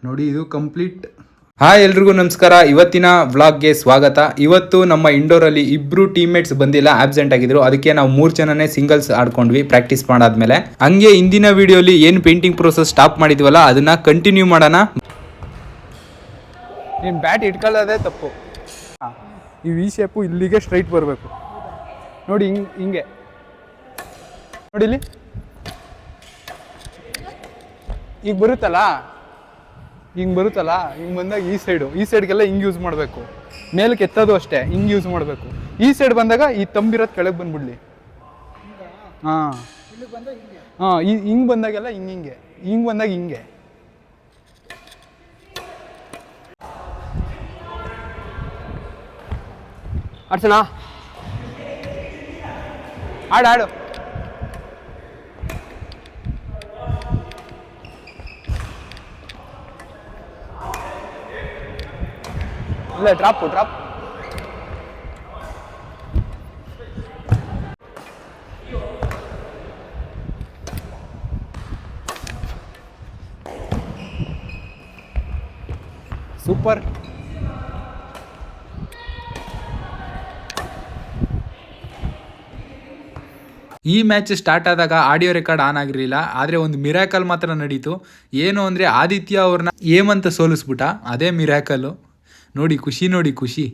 ನೋಡಿ ಇದು complete. Hi ಎಲ್ರಿಗೂ ನಮಸ್ಕಾರ. ಇವತ್ತಿನ ವ್ಲಾಗ್ಗೆ ಸ್ವಾಗತ. ಇವತ್ತು ನಮ್ಮ ಇಂಡೋರಲ್ಲಿ ಇಬ್ರು ಟೀಮ್ಮೇಟ್ಸ್ ಬಂದಿಲ್ಲ, ಆಬ್ಸೆಂಟ್ ಆಗಿದ್ರು. ಅದಕ್ಕೆ ನಾವು 3 ಜನನೇ ಸಿಂಗಲ್ಸ್ ಆಡ್ಕೊಂಡ್ವಿ ಪ್ರಾಕ್ಟೀಸ್ ಮಾಡಾದ್ಮೇಲೆ. ಹಂಗೆ ಇಂದಿನ ವಿಡಿಯೋಲಿ ಏನು ಪೇಂಟಿಂಗ್ ಪ್ರೋಸೆಸ್ ಸ್ಟಾಪ್ ಮಾಡಿದ್ವಲ್ಲ ಅದನ್ನ ಕಂಟಿನ್ಯೂ ಮಾಡೋಣ. ನೀನು ಬ್ಯಾಟ್ ಇಟ್ಕೊಳ್ಳೋದೇ ತಪ್ಪು. ಈ ವಿ ಶೇಪು ಇಲ್ಲಿಗೆ ಸ್ಟ್ರೈಟ್ ಬರಬೇಕು ನೋಡಿ, ಹಿಂಗೆ ನೋಡಿ ಇಲ್ಲಿ ಈಗ ಬರುತ್ತಲ್ಲ, ಹಿಂಗೆ ಬಂದಾಗ ಈ ಸೈಡ್ಗೆಲ್ಲ ಹಿಂಗೆ ಯೂಸ್ ಮಾಡಬೇಕು. ಮೇಲಕ್ಕೆ ಎತ್ತೋದು ಅಷ್ಟೇ, ಹಿಂಗೆ ಯೂಸ್ ಮಾಡಬೇಕು. ಈ ಸೈಡ್ ಬಂದಾಗ ಈ ತಂಬಿರೋದು ಕೆಳಗೆ ಬಂದ್ಬಿಡ್ಲಿ. ಹಾಂ ಹಿಂಗೆ ಬಂದಾಗೆಲ್ಲ ಹಿಂಗೆ ಬಂದಾಗ ಹಿಂಗೆ. ಅರ್ಚನಾ ಆಡು ಇಲ್ಲ, ಡ್ರಾಪ್ ಸೂಪರ್. ಈ ಮ್ಯಾಚ್ ಸ್ಟಾರ್ಟ್ ಆದಾಗ ಆಡಿಯೋ ರೆಕಾರ್ಡ್ ಆನ್ ಆಗಿರಲಿಲ್ಲ, ಆದರೆ ಒಂದು ಮಿರಾಕಲ್ ಮಾತ್ರ ನಡೀತು. ಏನು ಅಂದರೆ ಆದಿತ್ಯ ಅವ್ರನ್ನ ಏಮಂತ ಸೋಲಿಸ್ಬಿಟ್ಟ, ಅದೇ ಮಿರಾಕಲ್ಲು. ನೋಡಿ ಖುಷಿ.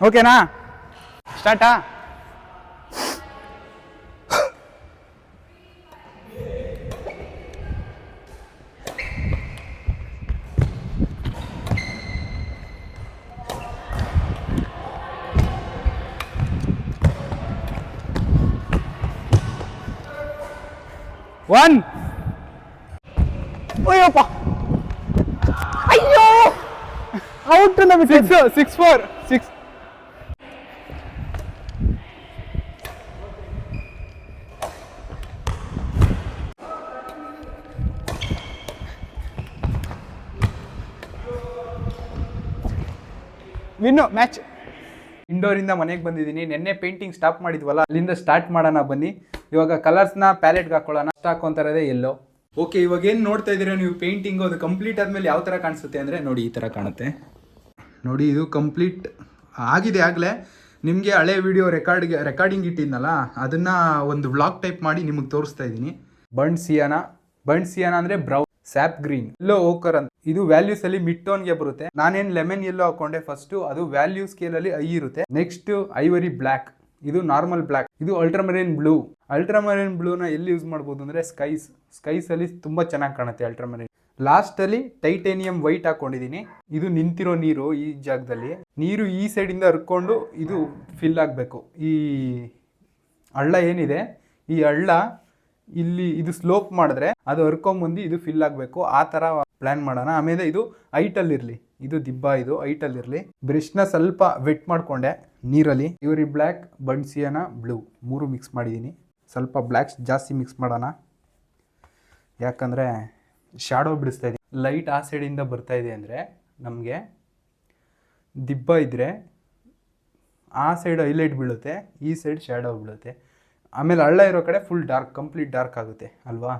ಓಕೆನಾ, ಸ್ಟಾರ್ಟಾ? ಒನ್. ಅಯ್ಯಪ್ಪ, ಅಯ್ಯೋ, ಔಟ್. 6-4. Win match. ಇಂಡೋರಿಂದ ಮನೆಗೆ ಬಂದಿದ್ದೀನಿ. ನೆನ್ನೆ ಪೇಂಟಿಂಗ್ ಸ್ಟಾಪ್ ಮಾಡಿದ್ವಲ್ಲ, ಅಲ್ಲಿಂದ ಸ್ಟಾರ್ಟ್ ಮಾಡೋಣ ಬನ್ನಿ. ಇವಾಗ ಕಲರ್ಸ್ನ ಪ್ಯಾಲೆಟ್ಗೆ ಹಾಕೊಳ್ಳೋಣ. ಹಾಕೊಂತಾರದೇ ಎಲ್ಲೋ. ಓಕೆ, ಇವಾಗ ಏನು ನೋಡ್ತಾ ಇದ್ದೀರಾ ನೀವು, ಪೇಂಟಿಂಗು ಅದು ಕಂಪ್ಲೀಟ್ ಆದಮೇಲೆ ಯಾವ ಥರ ಕಾಣಿಸುತ್ತೆ ಅಂದರೆ ನೋಡಿ, ಈ ಥರ ಕಾಣುತ್ತೆ. ನೋಡಿ ಇದು ಕಂಪ್ಲೀಟ್ ಆಗಿದೆ ಆಗಲೇ. ನಿಮಗೆ ಹಳೆ ವಿಡಿಯೋ ರೆಕಾರ್ಡಿಂಗ್ ಇಟ್ಟಿದ್ನಲ್ಲ, ಅದನ್ನು ಒಂದು ವ್ಲಾಗ್ ಟೈಪ್ ಮಾಡಿ ನಿಮಗೆ ತೋರಿಸ್ತಾ ಇದ್ದೀನಿ. ಬರ್ನ್ ಸಿಯಾನ ಅಂದರೆ ಬ್ರೌನ್, ಸ್ಯಾಪ್ ಗ್ರೀನ್, ಎಲ್ಲೋ ಓಕರ್ ಅಂತ. ಇದು ವ್ಯಾಲ್ಯೂಸ್ ಅಲ್ಲಿ ಮಿಡ್ ಟೋನ್ಗೆ ಬರುತ್ತೆ. ನಾನೇನು ಲೆಮನ್ ಎಲ್ಲೋ ಹಾಕೊಂಡೆ ಫಸ್ಟ್, ಅದು ವ್ಯಾಲ್ಯೂ ಸ್ಕೇಲ್ ಅಲ್ಲಿ ಐ ಇರುತ್ತೆ. ನೆಕ್ಸ್ಟ್ ಐವರಿ ಬ್ಲ್ಯಾಕ್, ಇದು ನಾರ್ಮಲ್ ಬ್ಲ್ಯಾಕ್. ಇದು ಅಲ್ಟ್ರಾಮರೀನ್ ಬ್ಲೂನ ಎಲ್ಲಿ ಯೂಸ್ ಮಾಡ್ಬೋದು ಅಂದರೆ ಸ್ಕೈಸ್ ಅಲ್ಲಿ ತುಂಬಾ ಚೆನ್ನಾಗಿ ಕಾಣುತ್ತೆ ಅಲ್ಟ್ರಾಮರೀನ್. ಲಾಸ್ಟ್ ಅಲ್ಲಿ ಟೈಟೇನಿಯಂ ವೈಟ್ ಹಾಕೊಂಡಿದ್ದೀನಿ. ಇದು ನಿಂತಿರೋ ನೀರು, ಈ ಜಾಗದಲ್ಲಿ ನೀರು ಈ ಸೈಡ್ ಇಂದ ಹರ್ಕೊಂಡು ಇದು ಫಿಲ್ ಆಗಬೇಕು. ಈ ಹಳ್ಳ ಏನಿದೆ, ಈ ಹಳ್ಳ ಇಲ್ಲಿ ಇದು ಸ್ಲೋಪ್ ಮಾಡಿದ್ರೆ ಅದು ಹರ್ಕೊಂಬಂದು ಇದು ಫಿಲ್ ಆಗಬೇಕು. ಆ ಥರ ಪ್ಲ್ಯಾನ್ ಮಾಡೋಣ. ಆಮೇಲೆ ಇದು ಹೈಟಲ್ಲಿರಲಿ, ಇದು ದಿಬ್ಬ, ಇದು ಹೈಟಲ್ಲಿರಲಿ. ಬ್ರಷ್ನ ಸ್ವಲ್ಪ ವೆಟ್ ಮಾಡಿಕೊಂಡೆ ನೀರಲ್ಲಿ. ಇವ್ರಿ ಬ್ಲ್ಯಾಕ್, ಬಣ್ಸಿಯಾನ, ಬ್ಲೂ 3 ಮಿಕ್ಸ್ ಮಾಡಿದ್ದೀನಿ. ಸ್ವಲ್ಪ ಬ್ಲ್ಯಾಕ್ಸ್ ಜಾಸ್ತಿ ಮಿಕ್ಸ್ ಮಾಡೋಣ, ಯಾಕಂದರೆ ಶ್ಯಾಡೋ ಬಿಡಿಸ್ತಾ ಇದ್ದೀನಿ. ಲೈಟ್ ಆ ಸೈಡಿಂದ ಬರ್ತಾ ಇದೆ ಅಂದರೆ ನಮಗೆ ದಿಬ್ಬ ಇದ್ದರೆ ಆ ಸೈಡ್ ಹೈಲೈಟ್ ಬೀಳುತ್ತೆ, ಈ ಸೈಡ್ ಶ್ಯಾಡೋ ಬೀಳುತ್ತೆ. ಆಮೇಲೆ ಹಳ್ಳ ಇರೋ ಕಡೆ ಫುಲ್ ಡಾರ್ಕ್, ಕಂಪ್ಲೀಟ್ ಡಾರ್ಕ್ ಆಗುತ್ತೆ ಅಲ್ವಾ.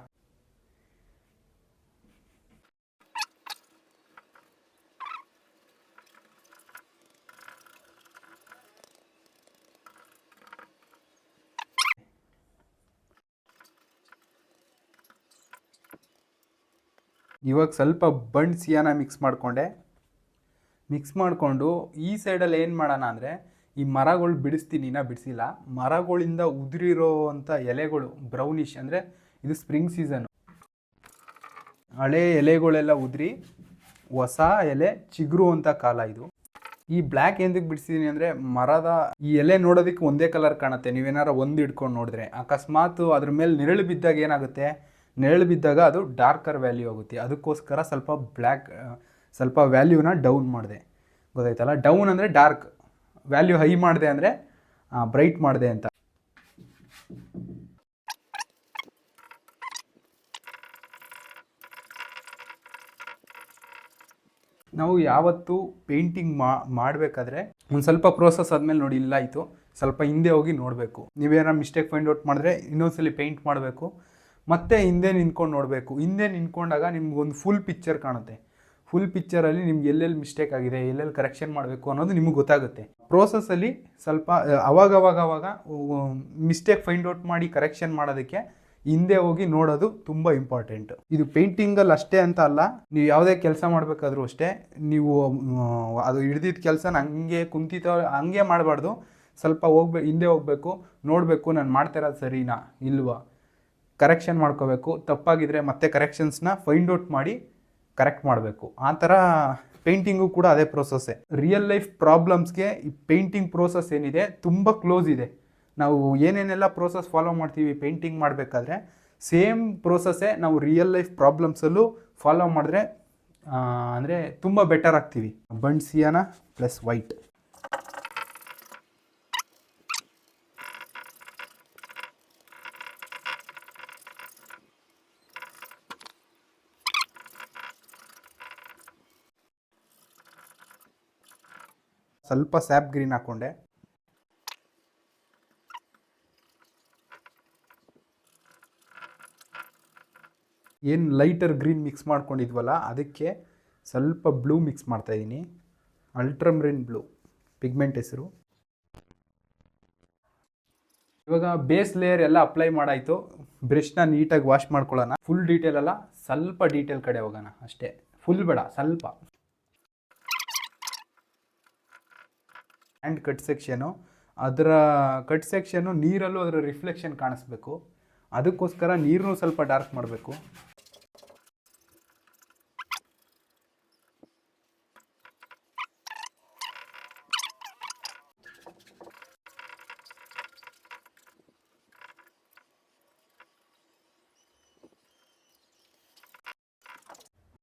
ಇವಾಗ ಸ್ವಲ್ಪ ಬಣ್ಣ ಸಿಯಾನ ಮಿಕ್ಸ್ ಮಾಡಿಕೊಂಡು ಈ ಸೈಡಲ್ಲಿ ಏನು ಮಾಡೋಣ ಅಂದರೆ, ಈ ಮರಗಳು ಬಿಡಿಸ್ತೀನಿ, ಇನ್ನೂ ಬಿಡಿಸಿಲ್ಲ. ಮರಗಳಿಂದ ಉದುರಿರೋ ಅಂಥ ಎಲೆಗಳು ಬ್ರೌನಿಶ್, ಅಂದರೆ ಇದು ಸ್ಪ್ರಿಂಗ್ ಸೀಸನ್. ಹಳೆ ಎಲೆಗಳೆಲ್ಲ ಉದುರಿ ಹೊಸ ಎಲೆ ಚಿಗುರುವಂಥ ಕಾಲ ಇದು. ಈ ಬ್ಲ್ಯಾಕ್ ಎಂದಕ್ಕೆ ಬಿಡಿಸಿದ್ದೀನಿ ಅಂದರೆ, ಮರದ ಈ ಎಲೆ ನೋಡೋದಕ್ಕೆ ಒಂದೇ ಕಲರ್ ಕಾಣುತ್ತೆ. ನೀವೇನಾರ ಒಂದು ಹಿಡ್ಕೊಂಡು ನೋಡಿದ್ರೆ, ಅಕಸ್ಮಾತ್ ಅದ್ರ ಮೇಲೆ ನೆರಳು ಬಿದ್ದಾಗ ಏನಾಗುತ್ತೆ, ನೆರಳು ಬಿದ್ದಾಗ ಅದು ಡಾರ್ಕರ್ ವ್ಯಾಲ್ಯೂ ಆಗುತ್ತೆ. ಅದಕ್ಕೋಸ್ಕರ ಸ್ವಲ್ಪ ವ್ಯಾಲ್ಯೂನ ಡೌನ್ ಮಾಡಿದೆ, ಗೊತ್ತಾಯ್ತಲ್ಲ. ಡೌನ್ ಅಂದರೆ ಡಾರ್ಕ್, ವ್ಯಾಲ್ಯೂ ಹೈ ಮಾಡಿದೆ ಅಂದರೆ ಬ್ರೈಟ್ ಮಾಡಿದೆ ಅಂತ. ನಾವು ಯಾವತ್ತು ಪೇಂಟಿಂಗ್ ಮಾಡಬೇಕಾದ್ರೆ ಒಂದು ಸ್ವಲ್ಪ ಪ್ರೋಸೆಸ್ ಆದಮೇಲೆ ನೋಡಿ ಇಲ್ಲಾಯಿತು, ಸ್ವಲ್ಪ ಹಿಂದೆ ಹೋಗಿ ನೋಡಬೇಕು. ನೀವೇನಾರು ಮಿಸ್ಟೇಕ್ ಫೈಂಡ್ ಔಟ್ ಮಾಡಿದ್ರೆ ಇನ್ನೊಂದ್ಸಲಿ ಪೇಂಟ್ ಮಾಡಬೇಕು. ಮತ್ತೆ ಹಿಂದೆ ನಿಂತ್ಕೊಂಡು ನೋಡಬೇಕು. ಹಿಂದೆ ನಿಂತ್ಕೊಂಡಾಗ ನಿಮ್ಗೊಂದು ಫುಲ್ ಪಿಕ್ಚರ್ ಕಾಣುತ್ತೆ. ಫುಲ್ ಪಿಕ್ಚರಲ್ಲಿ ನಿಮ್ಗೆ ಎಲ್ಲೆಲ್ಲಿ ಮಿಸ್ಟೇಕ್ ಆಗಿದೆ, ಎಲ್ಲೆಲ್ಲಿ ಕರೆಕ್ಷನ್ ಮಾಡಬೇಕು ಅನ್ನೋದು ನಿಮಗೆ ಗೊತ್ತಾಗುತ್ತೆ. ಪ್ರೋಸೆಸ್ಸಲ್ಲಿ ಸ್ವಲ್ಪ ಅವಾಗ ಮಿಸ್ಟೇಕ್ ಫೈಂಡ್ ಔಟ್ ಮಾಡಿ ಕರೆಕ್ಷನ್ ಮಾಡೋದಕ್ಕೆ ಹಿಂದೆ ಹೋಗಿ ನೋಡೋದು ತುಂಬ ಇಂಪಾರ್ಟೆಂಟ್. ಇದು ಪೇಂಟಿಂಗಲ್ಲಿ ಅಷ್ಟೇ ಅಂತ ಅಲ್ಲ, ನೀವು ಯಾವುದೇ ಕೆಲಸ ಮಾಡಬೇಕಾದ್ರೂ ಅಷ್ಟೇ, ನೀವು ಅದು ಹಿಡ್ದಿದ್ದ ಕೆಲಸನ ಹಂಗೆ ಹಂಗೆ ಮಾಡಬಾರ್ದು. ಸ್ವಲ್ಪ ಹಿಂದೆ ಹೋಗಬೇಕು, ನೋಡಬೇಕು ನಾನು ಮಾಡ್ತಾ ಇರೋದು ಸರಿನಾ ಇಲ್ವಾ, ಕರೆಕ್ಷನ್ ಮಾಡ್ಕೋಬೇಕು. ತಪ್ಪಾಗಿದ್ರೆ ಮತ್ತೆ ಕರೆಕ್ಷನ್ಸ್ನ ಫೈಂಡ್ ಔಟ್ ಮಾಡಿ ಕರೆಕ್ಟ್ ಮಾಡಬೇಕು. ಆ ಥರ ಪೇಂಟಿಂಗು ಕೂಡ ಅದೇ ಪ್ರೋಸೆಸ್ಸೇ. ರಿಯಲ್ ಲೈಫ್ ಪ್ರಾಬ್ಲಮ್ಸ್ಗೆ ಈ ಪೇಂಟಿಂಗ್ ಪ್ರೋಸೆಸ್ ಏನಿದೆ ತುಂಬ ಕ್ಲೋಸ್ ಇದೆ. ನಾವು ಏನೇನೆಲ್ಲ ಪ್ರೋಸೆಸ್ ಫಾಲೋ ಮಾಡ್ತೀವಿ ಪೇಂಟಿಂಗ್ ಮಾಡಬೇಕಾದ್ರೆ, ಸೇಮ್ ಪ್ರೋಸೆಸ್ಸೇ ನಾವು ರಿಯಲ್ ಲೈಫ್ ಪ್ರಾಬ್ಲಮ್ಸಲ್ಲೂ ಫಾಲೋ ಮಾಡಿದ್ರೆ ಅಂದರೆ ತುಂಬ ಬೆಟರ್ ಆಗ್ತೀವಿ. ಬಂಡ್ ಸಿಯಾನ ಪ್ಲಸ್ ವೈಟ್. ಸ್ವಲ್ಪ ಸ್ಯಾಪ್ ಗ್ರೀನ್ ಹಾಕ್ಕೊಂಡೆ. ಏನು ಲೈಟರ್ ಗ್ರೀನ್ ಮಿಕ್ಸ್ ಮಾಡ್ಕೊಂಡಿದ್ವಲ್ಲ ಅದಕ್ಕೆ ಸ್ವಲ್ಪ ಬ್ಲೂ ಮಿಕ್ಸ್ ಮಾಡ್ತಾಯಿದ್ದೀನಿ. ಅಲ್ಟ್ರಾಮರಿನ್ ಬ್ಲೂ ಪಿಗ್ಮೆಂಟ್ ಹೆಸರು. ಇವಾಗ ಬೇಸ್ ಲೇಯರ್ ಎಲ್ಲ ಅಪ್ಲೈ ಮಾಡಾಯಿತು. ಬ್ರಷ್ನ ನೀಟಾಗಿ ವಾಶ್ ಮಾಡ್ಕೊಳ್ಳೋಣ. ಫುಲ್ ಡೀಟೇಲ್ ಅಲ್ಲ, ಸ್ವಲ್ಪ ಡೀಟೇಲ್ ಕಡೆ ಹೋಗೋಣ ಅಷ್ಟೇ. ಫುಲ್ ಬೇಡ, ಸ್ವಲ್ಪ. ಆ್ಯಂಡ್ ಕಟ್ ಸೆಕ್ಷನು, ಅದರ ಕಟ್ ಸೆಕ್ಷನ್ನು ನೀರಲ್ಲೂ ಅದರ ರಿಫ್ಲೆಕ್ಷನ್ ಕಾಣಿಸ್ಬೇಕು. ಅದಕ್ಕೋಸ್ಕರ ನೀರನ್ನು ಸ್ವಲ್ಪ ಡಾರ್ಕ್ ಮಾಡಬೇಕು.